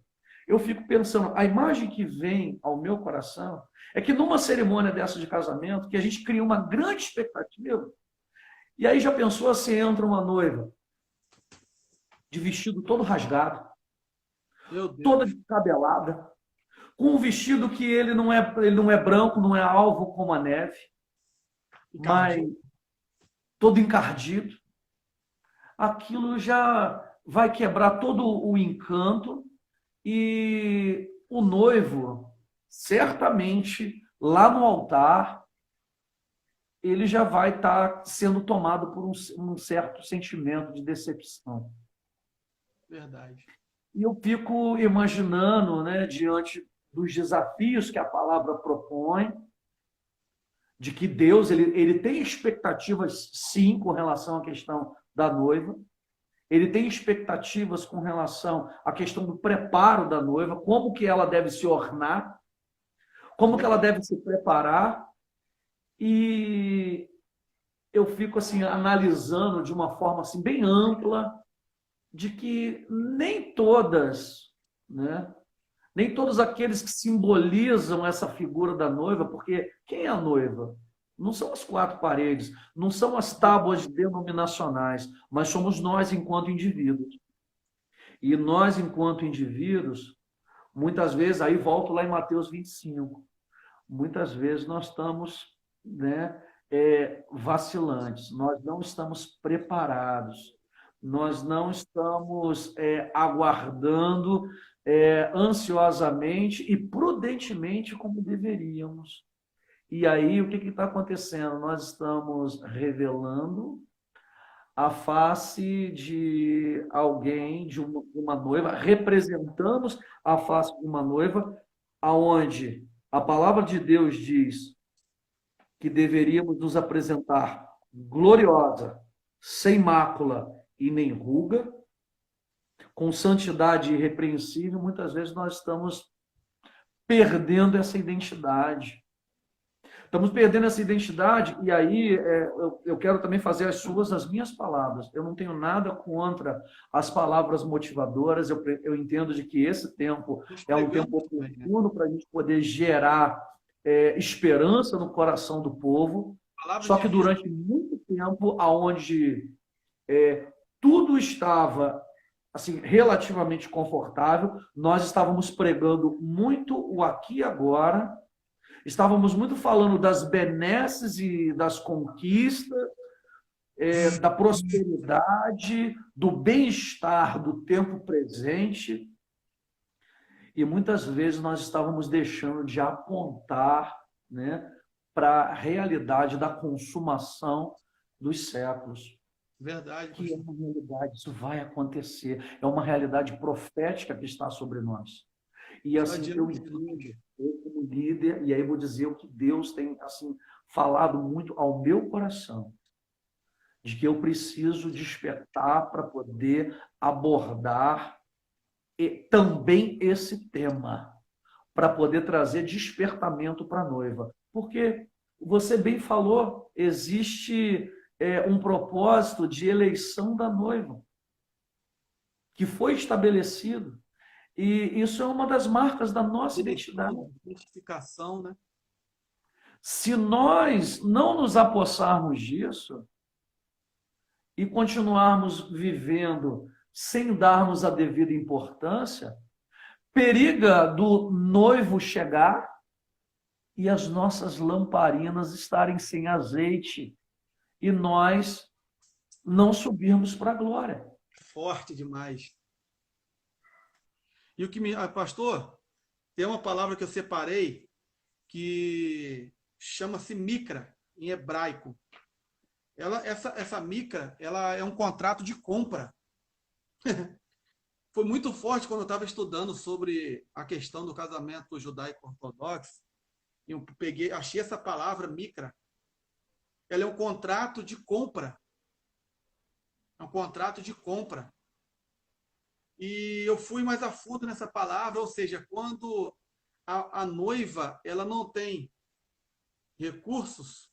eu fico pensando, a imagem que vem ao meu coração é que numa cerimônia dessa de casamento, que a gente cria uma grande expectativa, e aí já pensou assim, entra uma noiva de vestido todo rasgado, toda descabelada, com um vestido que ele não é branco, não é alvo como a neve, mas todo encardido. Aquilo já vai quebrar todo o encanto e o noivo, certamente, lá no altar, ele já vai estar sendo tomado por um certo sentimento de decepção. Verdade. E eu fico imaginando, né, diante dos desafios que a palavra propõe, de que Deus ele tem expectativas, sim, com relação à questão da noiva, ele tem expectativas com relação à questão do preparo da noiva, como que ela deve se ornar, como que ela deve se preparar, e eu fico assim analisando de uma forma assim bem ampla, de que nem todas, né? Nem todos aqueles que simbolizam essa figura da noiva, porque quem é a noiva? Não são as quatro paredes, não são as tábuas denominacionais, mas somos nós enquanto indivíduos. E nós, enquanto indivíduos, muitas vezes, aí volto lá em Mateus 25, muitas vezes nós estamos né, vacilantes, nós não estamos preparados, nós não estamos aguardando ansiosamente e prudentemente como deveríamos. E aí, o que está acontecendo? Nós estamos revelando a face de alguém, de uma noiva, representamos a face de uma noiva, aonde a palavra de Deus diz que deveríamos nos apresentar gloriosa, sem mácula e nem ruga, com santidade irrepreensível. Muitas vezes nós estamos perdendo essa identidade. Estamos perdendo essa identidade, e aí eu quero também fazer as minhas palavras. Eu não tenho nada contra as palavras motivadoras, eu entendo de que esse tempo é um tempo oportuno para a gente poder gerar esperança no coração do povo, só que durante muito tempo, onde tudo estava assim, relativamente confortável, nós estávamos pregando muito o aqui e agora, estávamos muito falando das benesses e das conquistas, da prosperidade, do bem-estar do tempo presente, e muitas vezes nós estávamos deixando de apontar, né, para a realidade da consumação dos séculos. Verdade. Que é uma realidade, isso vai acontecer, é uma realidade profética que está sobre nós. E assim, eu entendo, eu como líder, e aí vou dizer o que Deus tem assim falado muito ao meu coração, de que eu preciso despertar para poder abordar também esse tema, para poder trazer despertamento para a noiva. Porque você bem falou, existe um propósito de eleição da noiva, que foi estabelecido. E isso é uma das marcas da nossa identidade. Identificação, né? Se nós não nos apossarmos disso e continuarmos vivendo sem darmos a devida importância, periga do noivo chegar e as nossas lamparinas estarem sem azeite e nós não subirmos para a glória. Forte demais. E o que me... pastor, tem uma palavra que eu separei que chama-se micra, em hebraico. Essa micra, ela é um contrato de compra. Foi muito forte quando eu estava estudando sobre a questão do casamento judaico-ortodoxo. Eu achei essa palavra micra. Ela é um contrato de compra. É um contrato de compra. E eu fui mais a fundo nessa palavra, ou seja, quando a noiva ela não tem recursos,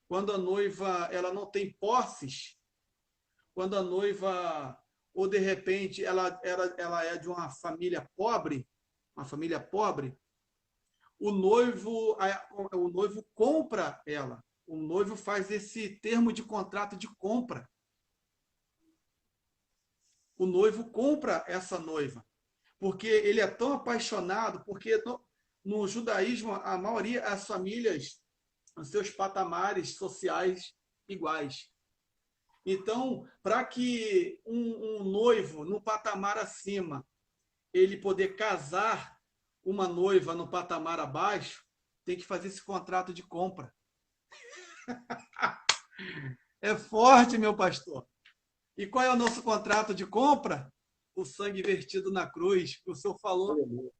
quando a noiva ela não tem posses, quando a noiva, ou de repente ela é de uma família pobre, o noivo compra ela. O noivo faz esse termo de contrato de compra. O noivo compra essa noiva, porque ele é tão apaixonado, porque no judaísmo, a maioria, as famílias, os seus patamares sociais iguais. Então, para que um noivo, no patamar acima, ele poder casar uma noiva no patamar abaixo, tem que fazer esse contrato de compra. É forte, meu pastor. E qual é o nosso contrato de compra? O sangue vertido na cruz, que o Senhor falou.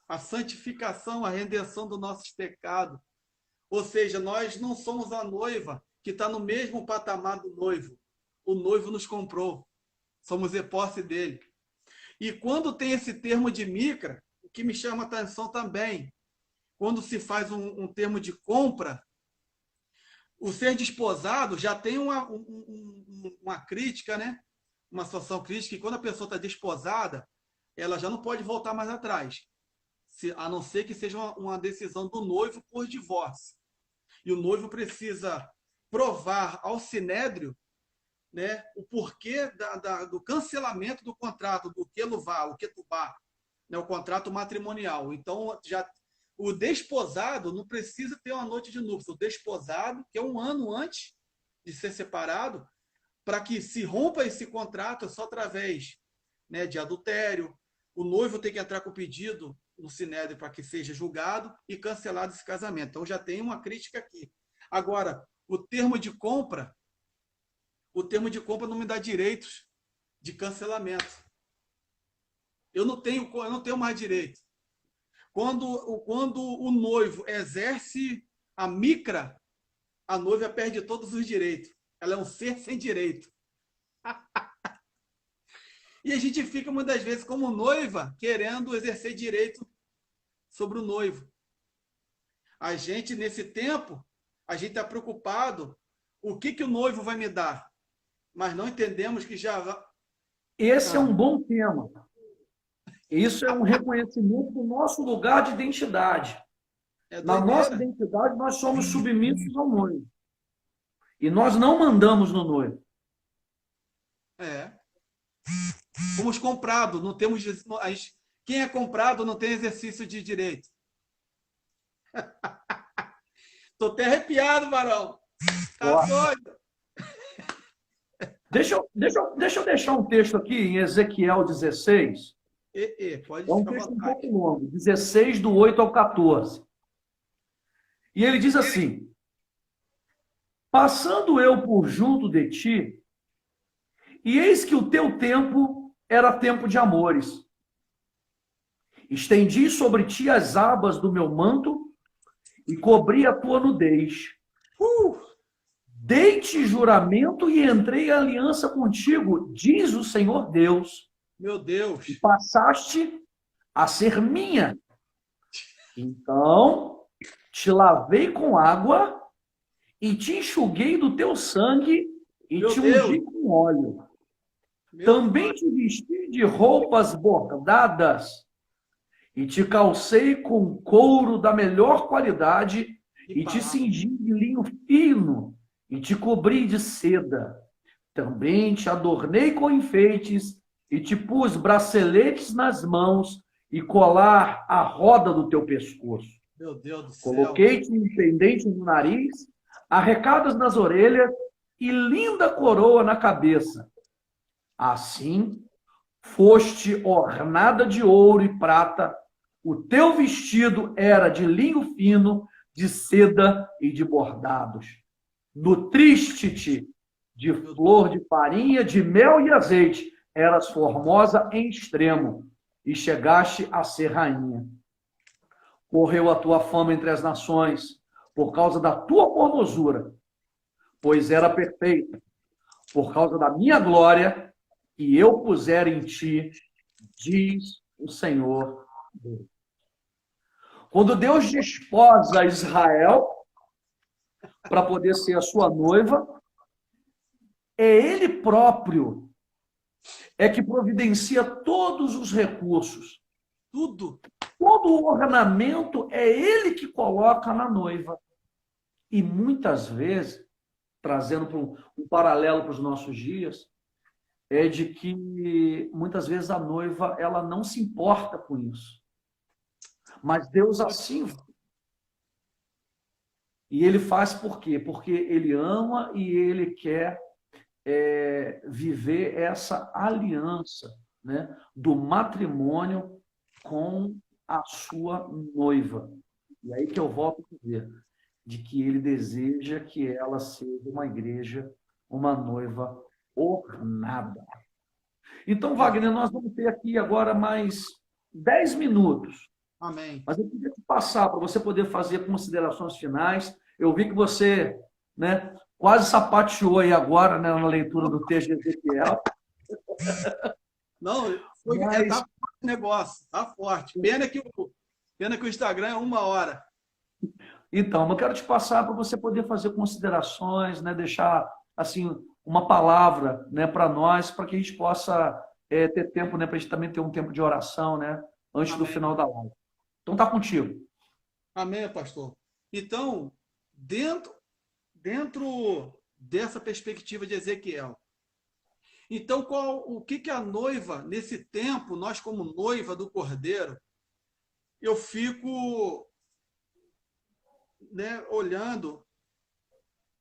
A santificação, a redenção dos nossos pecados. Ou seja, nós não somos a noiva que está no mesmo patamar do noivo. O noivo nos comprou. Somos de posse dele. E quando tem esse termo de micra, o que me chama a atenção também, quando se faz um termo de compra, o ser desposado já tem uma crítica, né? Uma situação crítica, que quando a pessoa está desposada, ela já não pode voltar mais atrás, a não ser que seja uma decisão do noivo por divórcio. E o noivo precisa provar ao sinédrio, né, o porquê do cancelamento do contrato, do queluvá, o ketubá, né, o contrato matrimonial. Então, o desposado não precisa ter uma noite de núpcias. O desposado, que é um ano antes de ser separado, para que se rompa esse contrato só através, né, de adultério. O noivo tem que entrar com pedido no Sinédrio para que seja julgado e cancelado esse casamento. Então já tem uma crítica aqui. Agora, o termo de compra não me dá direitos de cancelamento. Eu não tenho mais direito. Quando o noivo exerce a micra, a noiva perde todos os direitos. Ela é um ser sem direito. E a gente fica, muitas vezes, como noiva, querendo exercer direito sobre o noivo. A gente, nesse tempo, a gente está preocupado o que o noivo vai me dar. Mas não entendemos que já... Esse é um bom tema. Isso é um reconhecimento do nosso lugar de identidade. Na nossa identidade, nós somos submissos ao noivo. E nós não mandamos no noivo. Fomos comprados, não temos... Quem é comprado não tem exercício de direito. Estou até arrepiado, varão. Tá doido? Deixa eu deixar um texto aqui em Ezequiel 16. Pode é um texto um pouco longo, 16, do 8 ao 14. E ele diz assim: passando eu por junto de ti, e eis que o teu tempo era tempo de amores. Estendi sobre ti as abas do meu manto e cobri a tua nudez. Dei-te juramento e entrei em aliança contigo, diz o Senhor Deus. Meu Deus. E passaste a ser minha. Então, te lavei com água e te enxuguei do teu sangue e te ungi com óleo. Também te vesti de roupas bordadas e te calcei com couro da melhor qualidade e te cingi de linho fino e te cobri de seda. Também te adornei com enfeites e te pus braceletes nas mãos e colar à roda do teu pescoço. Meu Deus do céu. Coloquei-te um pendente no nariz, arrecadas nas orelhas e linda coroa na cabeça. Assim, foste ornada de ouro e prata, o teu vestido era de linho fino, de seda e de bordados. Nutriste-te de flor de farinha, de mel e azeite, eras formosa em extremo, e chegaste a ser rainha. Correu a tua fama entre as nações, por causa da tua formosura, pois era perfeita, por causa da minha glória, que eu puser em ti, diz o Senhor Deus. Quando Deus desposa Israel para poder ser a sua noiva, é Ele próprio que providencia todos os recursos. Tudo. Todo o ornamento é Ele que coloca na noiva. E muitas vezes, trazendo um paralelo para os nossos dias, é de que muitas vezes a noiva ela não se importa com isso. Mas Deus assim. E Ele faz por quê? Porque Ele ama e Ele quer viver essa aliança, né, do matrimônio com a sua noiva. E aí que eu volto a dizer, de que Ele deseja que ela seja uma igreja, uma noiva ornada. Então, Wagner, nós vamos ter aqui agora mais 10 minutos. Amém. Mas eu queria te passar para você poder fazer considerações finais. Eu vi que você, né, quase sapateou aí agora, né, na leitura do texto de Ezequiel. Não, tá forte o negócio, tá forte. Pena que o Instagram é 1 hora. Então, eu quero te passar para você poder fazer considerações, né, deixar assim uma palavra, né, para nós, para que a gente possa ter tempo, né, para a gente também ter um tempo de oração, né, antes do final da live. Então, tá contigo. Amém, pastor. Então, dentro dessa perspectiva de Ezequiel, então o que a noiva, nesse tempo, nós como noiva do Cordeiro, eu fico né, olhando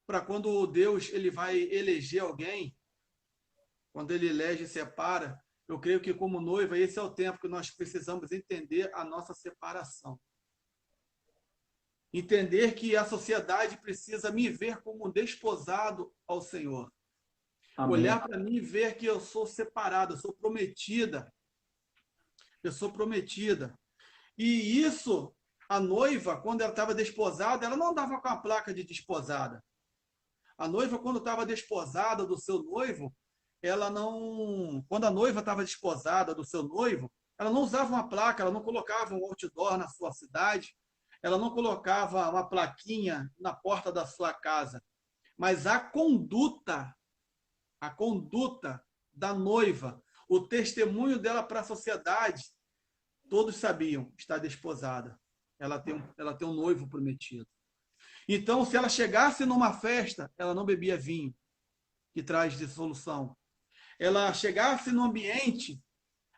para quando Deus ele vai eleger alguém, quando ele elege e separa, eu creio que como noiva, esse é o tempo que nós precisamos entender a nossa separação. Entender que a sociedade precisa me ver como um desposado ao Senhor. Amém. Olhar para mim e ver que eu sou separada, eu sou prometida. Eu sou prometida. E isso, a noiva, quando ela estava desposada, ela não andava com a placa de desposada. A noiva, quando estava desposada do seu noivo, ela não. Quando a noiva estava desposada do seu noivo, ela não usava uma placa, ela não colocava um outdoor na sua cidade, ela não colocava uma plaquinha na porta da sua casa. Mas a conduta da noiva, o testemunho dela para a sociedade, todos sabiam, está desposada. Ela tem um noivo prometido. Então, se ela chegasse numa festa, ela não bebia vinho, que traz dissolução. Ela chegasse no ambiente,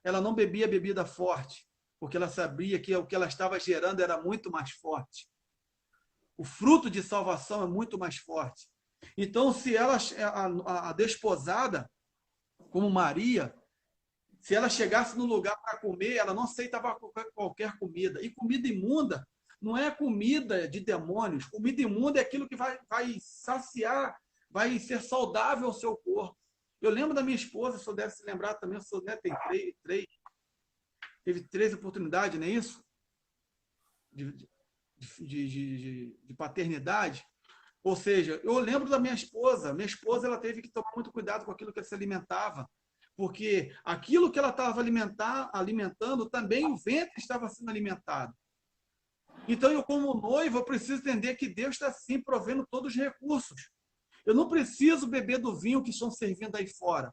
ela não bebia bebida forte, porque ela sabia que o que ela estava gerando era muito mais forte. O fruto de salvação é muito mais forte. Então, se ela, a desposada, como Maria, se ela chegasse no lugar para comer, ela não aceitava qualquer comida. E comida imunda não é comida de demônios. Comida imunda é aquilo que vai saciar, vai ser saudável ao seu corpo. Eu lembro da minha esposa, se eu deve se lembrar também, eu sou, né, teve 3 oportunidades, não é isso? De paternidade. Ou seja, eu lembro da minha esposa. Minha esposa ela teve que tomar muito cuidado com aquilo que ela se alimentava, porque aquilo que ela estava alimentando, também o ventre estava sendo alimentado. Então, eu, como noivo, eu preciso entender que Deus está, sim, provendo todos os recursos. Eu não preciso beber do vinho que estão servindo aí fora.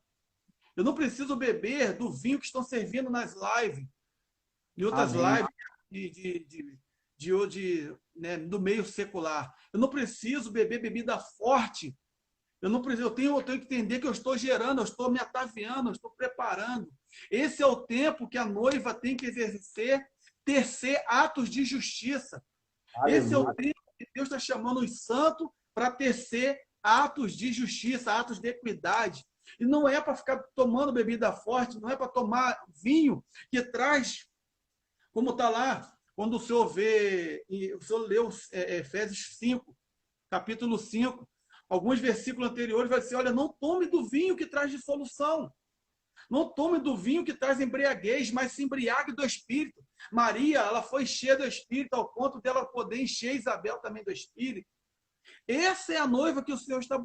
Eu não preciso beber do vinho que estão servindo nas lives, em outras lives né, do meio secular. Eu não preciso beber bebida forte. Eu tenho que entender que eu estou gerando, eu estou me ataviando, eu estou preparando. Esse é o tempo que a noiva tem que tecer atos de justiça. Aleluia. Esse é o tempo que Deus está chamando os santos para tecer atos de justiça, atos de equidade. E não é para ficar tomando bebida forte, não é para tomar vinho que traz, como está lá, quando o senhor leu Efésios 5, capítulo 5, alguns versículos anteriores vai dizer, olha, não tome do vinho que traz dissolução. Não tome do vinho que traz embriaguez, mas se embriague do Espírito. Maria, ela foi cheia do Espírito ao ponto dela poder encher Isabel também do Espírito. Essa é a noiva que o Senhor está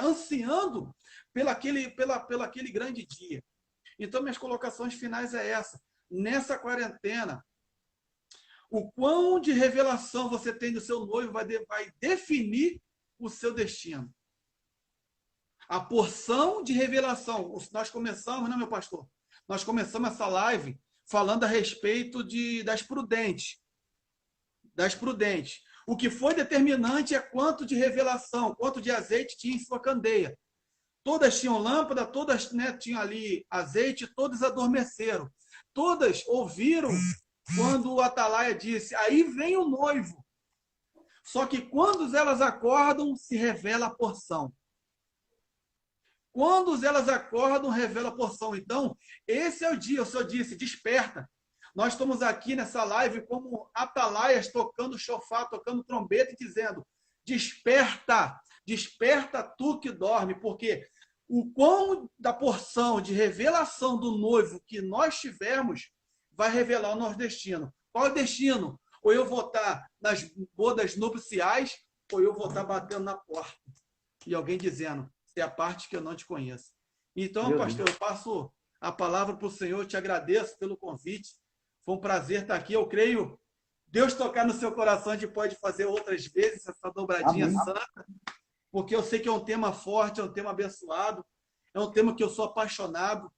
ansiando pelo aquele grande dia. Então, minhas colocações finais é essa. Nessa quarentena, o quão de revelação você tem do seu noivo vai definir o seu destino. A porção de revelação. Nós começamos, né, meu pastor? Nós começamos essa live falando a respeito das prudentes. Das prudentes. O que foi determinante é quanto de revelação, quanto de azeite tinha em sua candeia. Todas tinham lâmpada, todas, né, tinham ali azeite, todas adormeceram. Todas ouviram quando o atalaia disse, aí vem o noivo. Só que quando elas acordam, se revela a porção. Quando elas acordam, revela a porção. Então, esse é o dia, o Senhor disse, desperta. Nós estamos aqui nessa live como atalaias, tocando chofar, tocando trombeta e dizendo, desperta, desperta tu que dorme, porque o quão da porção de revelação do noivo que nós tivermos vai revelar o nosso destino. Qual é o destino? Ou eu vou estar nas bodas nupciais, ou eu vou estar batendo na porta. E alguém dizendo, é a parte que eu não te conheço. Então, pastor, eu passo a palavra para o Senhor, eu te agradeço pelo convite. Foi um prazer estar aqui. Eu creio, Deus tocar no seu coração, a gente pode fazer outras vezes essa dobradinha santa, porque eu sei que é um tema forte, é um tema abençoado, é um tema que eu sou apaixonado.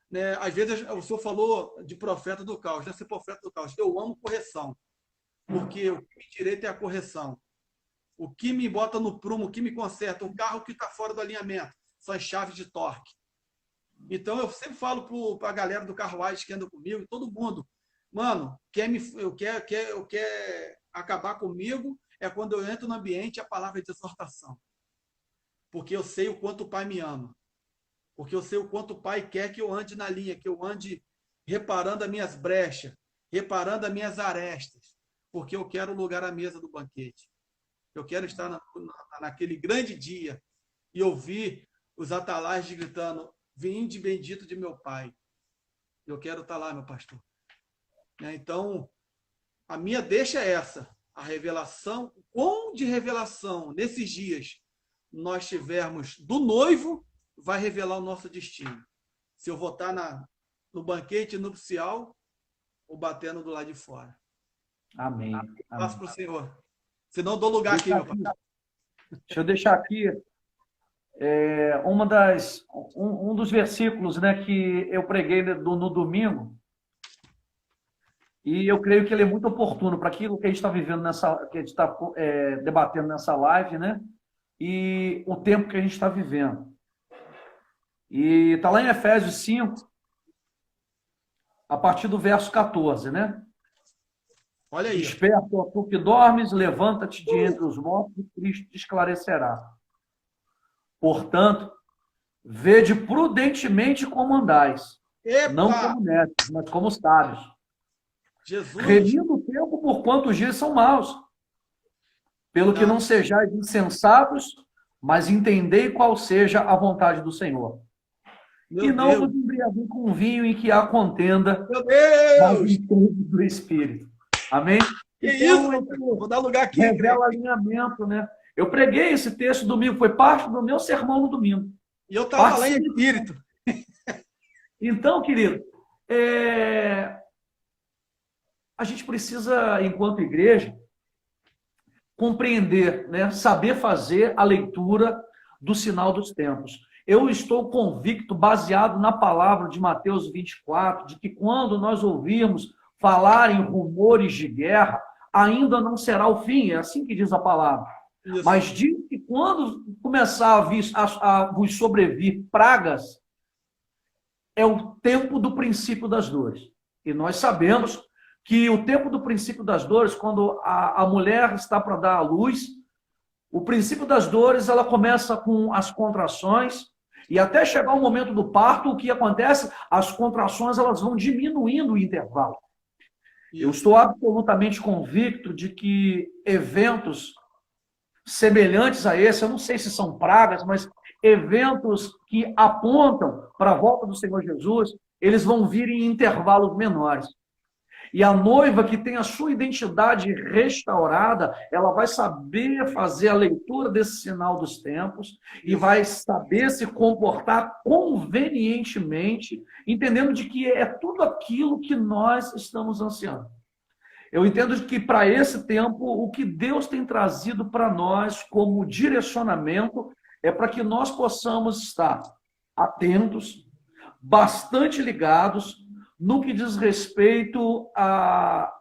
Né? Às vezes, o senhor falou de profeta do caos, né? Ser profeta do caos. Eu amo correção, porque o que me direito é a correção. O que me bota no prumo, o que me conserta, o carro que está fora do alinhamento, são as chaves de torque. Então, eu sempre falo para a galera do carruagem que anda comigo, todo mundo, mano, quer acabar comigo é quando eu entro no ambiente a palavra de exortação. Porque eu sei o quanto o Pai me ama. Porque eu sei o quanto o Pai quer que eu ande na linha, que eu ande reparando as minhas brechas, reparando as minhas arestas. Porque eu quero lugar à mesa do banquete. Eu quero estar naquele grande dia e ouvir os atalaias gritando: vinde bendito de meu Pai. Eu quero estar lá, meu pastor. Então, a minha deixa é essa. A revelação, quão de revelação nesses dias nós tivermos do noivo, vai revelar o nosso destino. Se eu vou estar no banquete nupcial ou batendo do lado de fora. Amém. Passo para o Senhor. Senão eu dou lugar aqui, meu pastor. Deixa eu deixar aqui um dos versículos, né, que eu preguei no domingo, e eu creio que ele é muito oportuno para aquilo que a gente está vivendo que a gente está debatendo nessa live, né, e o tempo que a gente está vivendo. E está lá em Efésios 5, a partir do verso 14, né? Olha aí. Desperta, ó tu que dormes, levanta-te de entre os mortos e Cristo te esclarecerá. Portanto, vede prudentemente como andais, não como necios, mas como sábios. Jesus. Remindo o tempo por quantos dias são maus. Pelo que não sejais insensatos, mas entendei qual seja a vontade do Senhor. Meu e não Deus. vos embriagueis com vinho em que há contenda, Meu Deus! do Espírito. Amém? Que Então, isso? Vou dar lugar aqui. revela alinhamento, né? Eu preguei esse texto domingo, foi parte do meu sermão no domingo. E eu estava lá em espírito. Então, querido, a gente precisa, enquanto igreja, compreender, né? Saber fazer a leitura do sinal dos tempos. Eu estou convicto, baseado na palavra de Mateus 24, de que quando nós ouvirmos falar em rumores de guerra, ainda não será o fim, é assim que diz a palavra. Isso. Mas diz que quando começar a vos sobrevir pragas, é o tempo do princípio das dores. E nós sabemos que o tempo do princípio das dores, quando a mulher está para dar à luz, o princípio das dores, ela começa com as contrações, e até chegar o momento do parto, o que acontece? As contrações elas vão diminuindo o intervalo. Eu estou absolutamente convicto de que eventos semelhantes a esse, eu não sei se são pragas, mas eventos que apontam para a volta do Senhor Jesus, eles vão vir em intervalos menores. E a noiva que tem a sua identidade restaurada, ela vai saber fazer a leitura desse sinal dos tempos e vai saber se comportar convenientemente, entendendo de que é tudo aquilo que nós estamos ansiando. Eu entendo que para esse tempo, o que Deus tem trazido para nós como direcionamento é para que nós possamos estar atentos, bastante ligados, no que diz respeito a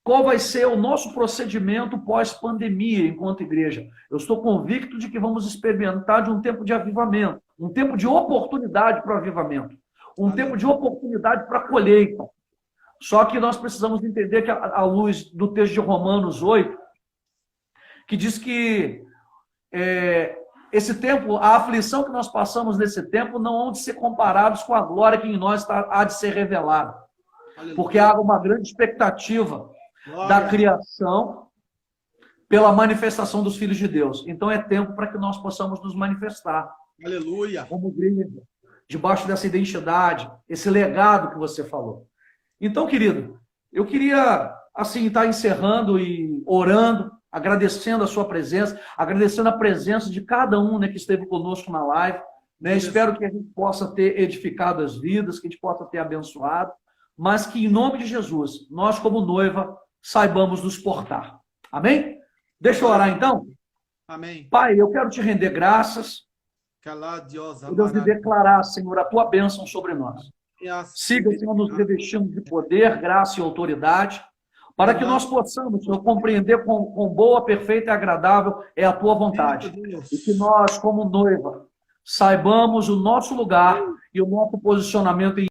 qual vai ser o nosso procedimento pós-pandemia enquanto igreja. Eu estou convicto de que vamos experimentar de um tempo de avivamento, um tempo de oportunidade para o avivamento, um tempo de oportunidade para a colheita. Só que nós precisamos entender que, à luz do texto de Romanos 8, que diz que esse tempo, a aflição que nós passamos nesse tempo não hão de ser comparados com a glória que em nós há de ser revelada. Porque há uma grande expectativa da criação pela manifestação dos filhos de Deus. Então é tempo para que nós possamos nos manifestar. Aleluia! Como igreja, debaixo dessa identidade, esse legado que você falou. Então, querido, eu queria assim estar encerrando e orando, agradecendo a sua presença, agradecendo a presença de cada um, né, que esteve conosco na live. Né? Espero que a gente possa ter edificado as vidas, que a gente possa ter abençoado, mas que, em nome de Jesus, nós, como noiva, saibamos nos portar. Amém? Deixa eu orar, então. Amém. Pai, eu quero te render graças, por Deus, e declarar, Senhor, a tua bênção sobre nós. Siga, Senhor, nos revestindo de poder, graça e autoridade, para que nós possamos, Senhor, compreender com boa, perfeita e agradável é a tua vontade. E que nós, como noiva, saibamos o nosso lugar e o nosso posicionamento em